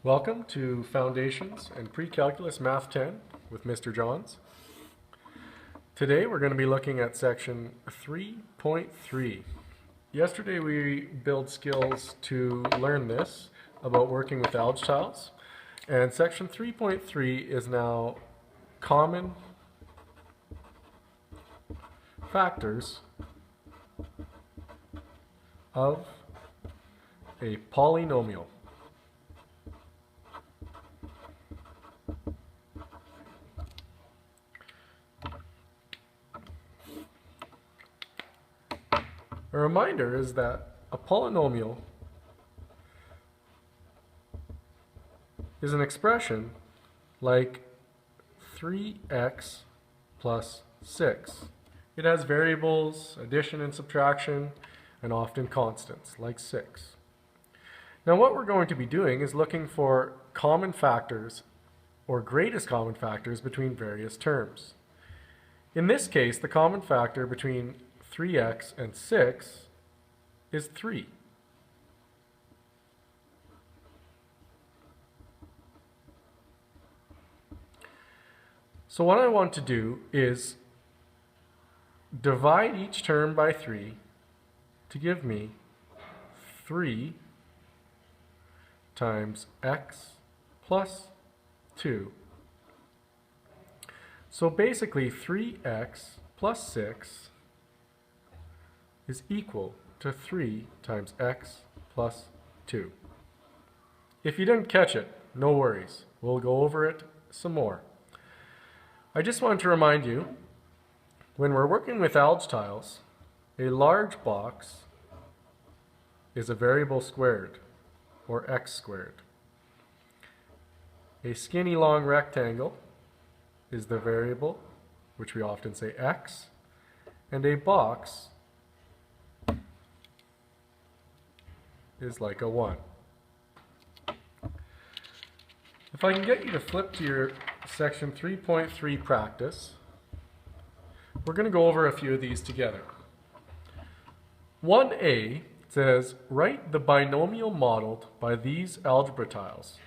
Welcome to Foundations and Pre-Calculus Math 10 with Mr. Johns. Today we're going to be looking at section 3.3. Yesterday we built skills to learn this about working with algebra, and section 3.3 is now common factors of a polynomial. A reminder is that a polynomial is an expression like 3x plus 6. It has variables, addition and subtraction, and often constants like 6. Now what we're going to be doing is looking for common factors or greatest common factors between various terms. In this case, the common factor between 3x and 6 is 3. So what I want to do is divide each term by 3 to give me 3 times x plus 2. So basically 3x plus 6 is equal to 3 times x plus 2. If you didn't catch it, no worries. We'll go over it some more. I just want to remind you, when we're working with algebra tiles, a large box is a variable squared, or x squared. A skinny long rectangle is the variable, which we often say x, and a box is like a 1. If I can get you to flip to your section 3.3 practice, we're going to go over a few of these together. 1a says, write the binomial modeled by these algebra tiles.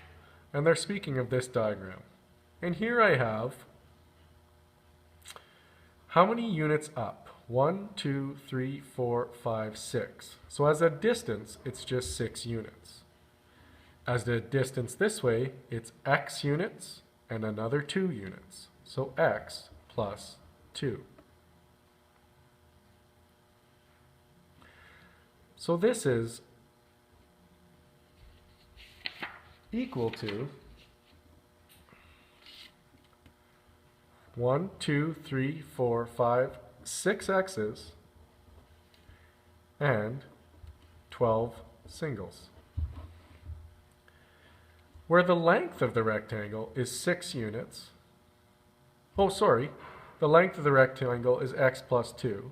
And they're speaking of this diagram. And here I have how many units up? 1, 2, 3, 4, 5, 6. So as a distance, it's just 6 units. As the distance this way, it's x units and another 2 units. So x plus 2. So this is equal to 1, 2, 3, 4, 5, 6 x's and 12 singles. Where the length of the rectangle is 6 units, the length of the rectangle is x plus 2,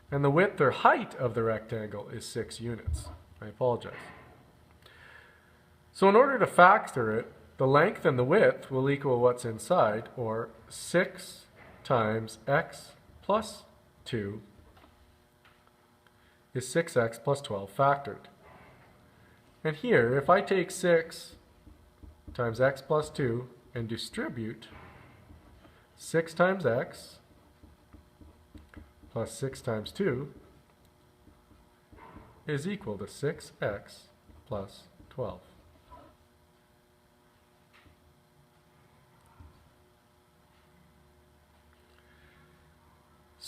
and the width or height of the rectangle is 6 units. I apologize. So in order to factor it, the length and the width will equal what's inside, or 6 times x plus 2 is 6x plus 12 factored. And here, if I take 6 times x plus 2 and distribute 6 times x plus 6 times 2 is equal to 6x plus 12.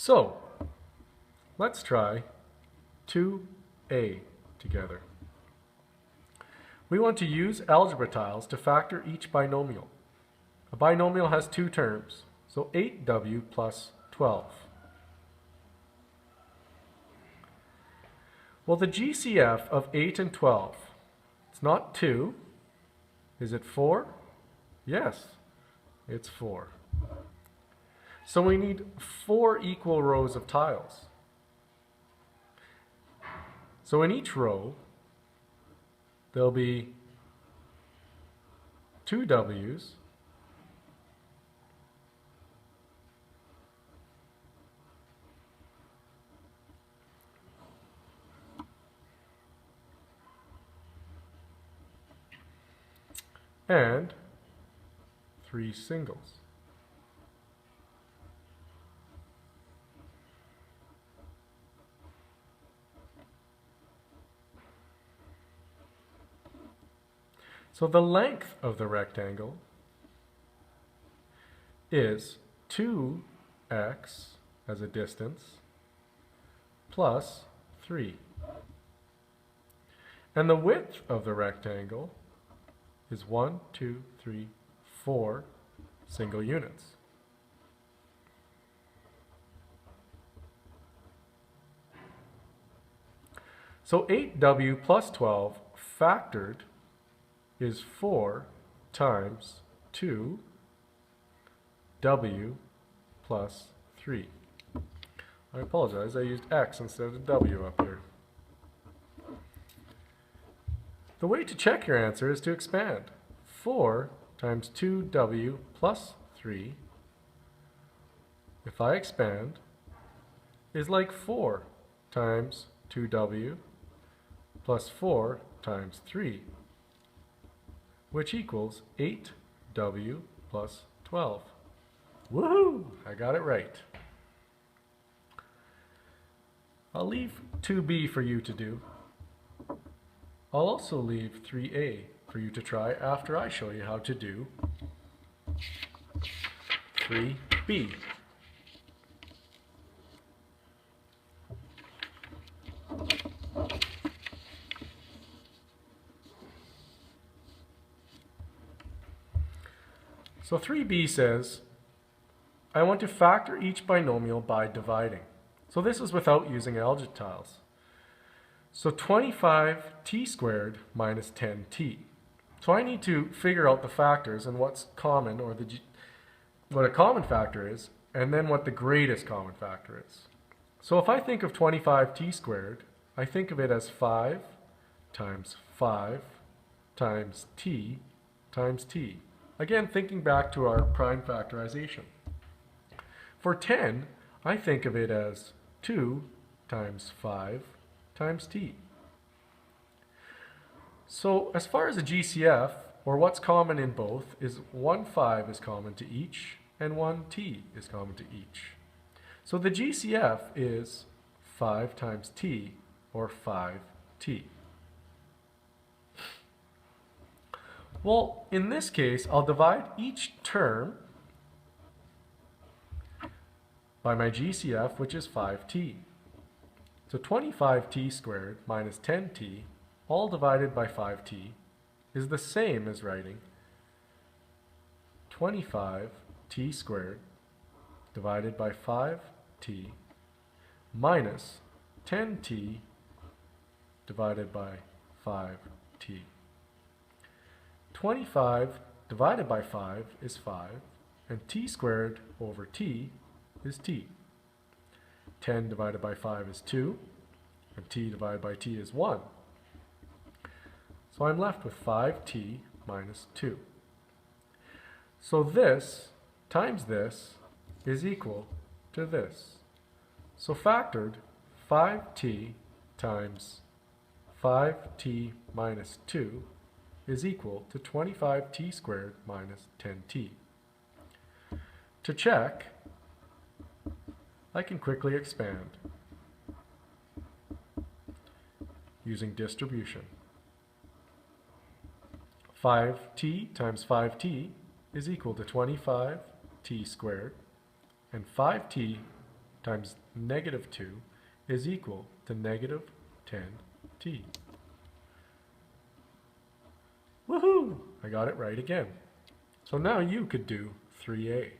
So, let's try 2a together. We want to use algebra tiles to factor each binomial. A binomial has 2 terms, so 8w plus 12. Well, the GCF of 8 and 12, it's not 2. Is it 4? Yes, it's 4. So we need 4 equal rows of tiles. So in each row, there'll be 2 W's and 3 singles. So the length of the rectangle is 2x as a distance plus 3. And the width of the rectangle is 1, 2, 3, 4 single units. So 8w plus 12 factored is 4 times 2w plus 3. I apologize, I used x instead of w up here. The way to check your answer is to expand. 4 times 2w plus 3, if I expand, is like 4 times 2w plus 4 times 3, which equals 8w plus 12. Woohoo! I got it right. I'll leave 2b for you to do. I'll also leave 3a for you to try after I show you how to do 3b. So 3b says, I want to factor each binomial by dividing. So this is without using algebra tiles. So 25t squared minus 10t. So I need to figure out the factors and what's common, or what a common factor is, and then what the greatest common factor is. So if I think of 25t squared, I think of it as 5 times 5 times t times t. Again, thinking back to our prime factorization. For 10, I think of it as 2 times 5 times t. So as far as a GCF, or what's common in both, is 1 5 is common to each, and 1 t is common to each. So the GCF is 5 times t, or 5t. Well, in this case, I'll divide each term by my GCF, which is 5t. So 25t squared minus 10t, all divided by 5t, is the same as writing 25t squared divided by 5t minus 10t divided by 5t. 25 divided by 5 is 5, and t squared over t is t. 10 divided by 5 is 2, and t divided by t is 1. So I'm left with 5t minus 2. So this times this is equal to this. So factored, 5t times 5t minus 2 is equal to 25t squared minus 10t. To check, I can quickly expand using distribution. 5t times 5t is equal to 25t squared, and 5t times negative 2 is equal to negative 10t. Woohoo! I got it right again. So now you could do 3a.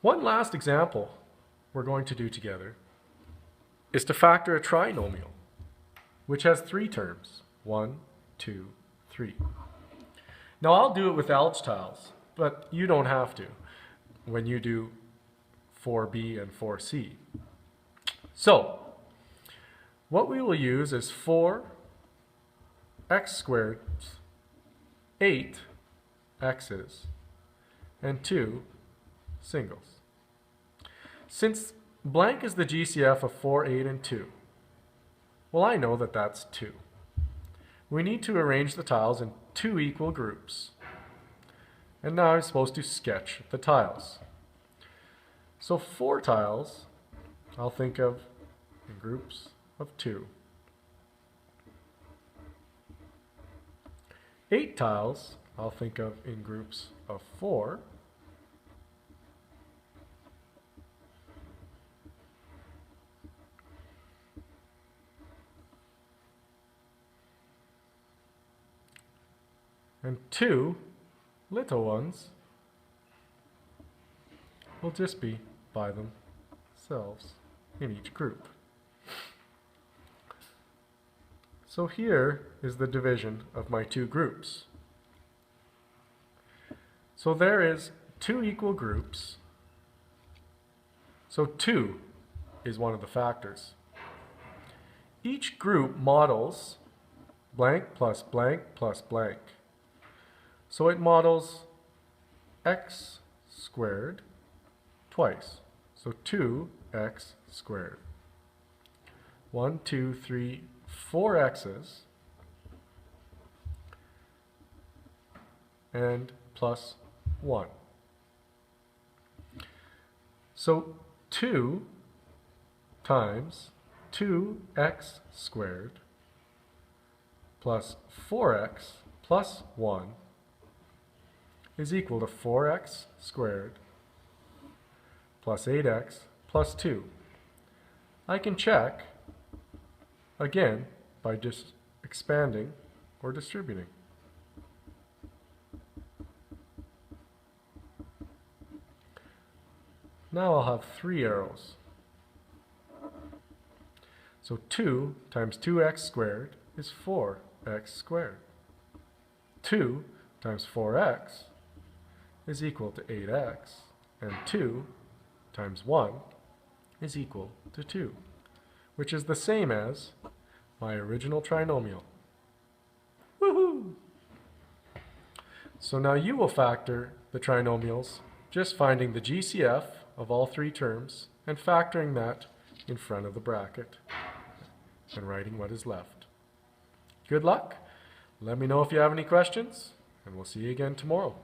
One last example we're going to do together is to factor a trinomial, which has 3 terms, 1, 2, 3. Now I'll do it with algebra tiles, but you don't have to when you do 4b and 4c. So, what we will use is 4 x squared, 8 x's, and 2 singles. Since blank is the GCF of 4, 8, and 2, Well, I know that that's 2. We need to arrange the tiles in 2 equal groups. And now I'm supposed to sketch the tiles. So 4 tiles, I'll think of in groups of 2. 8 tiles, I'll think of in groups of 4. And 2 little ones will just be by themselves in each group. So here is the division of my 2 groups. So there is 2 equal groups. So 2 is one of the factors. Each group models blank plus blank plus blank. So it models x squared twice. So 2x squared. 1, 2, 3, 4 x's and plus 1. So 2 times 2x squared plus 4x plus 1 is equal to 4x squared plus 8x plus 2. I can check again by just expanding or distributing. Now I'll have 3 arrows. So 2 times 2x squared is 4x squared. 2 times 4x is equal to 8x, and 2 times 1 is equal to 2, which is the same as my original trinomial. Woohoo! So now you will factor the trinomials, just finding the GCF of all 3 terms and factoring that in front of the bracket and writing what is left. Good luck. Let me know if you have any questions, and we'll see you again tomorrow.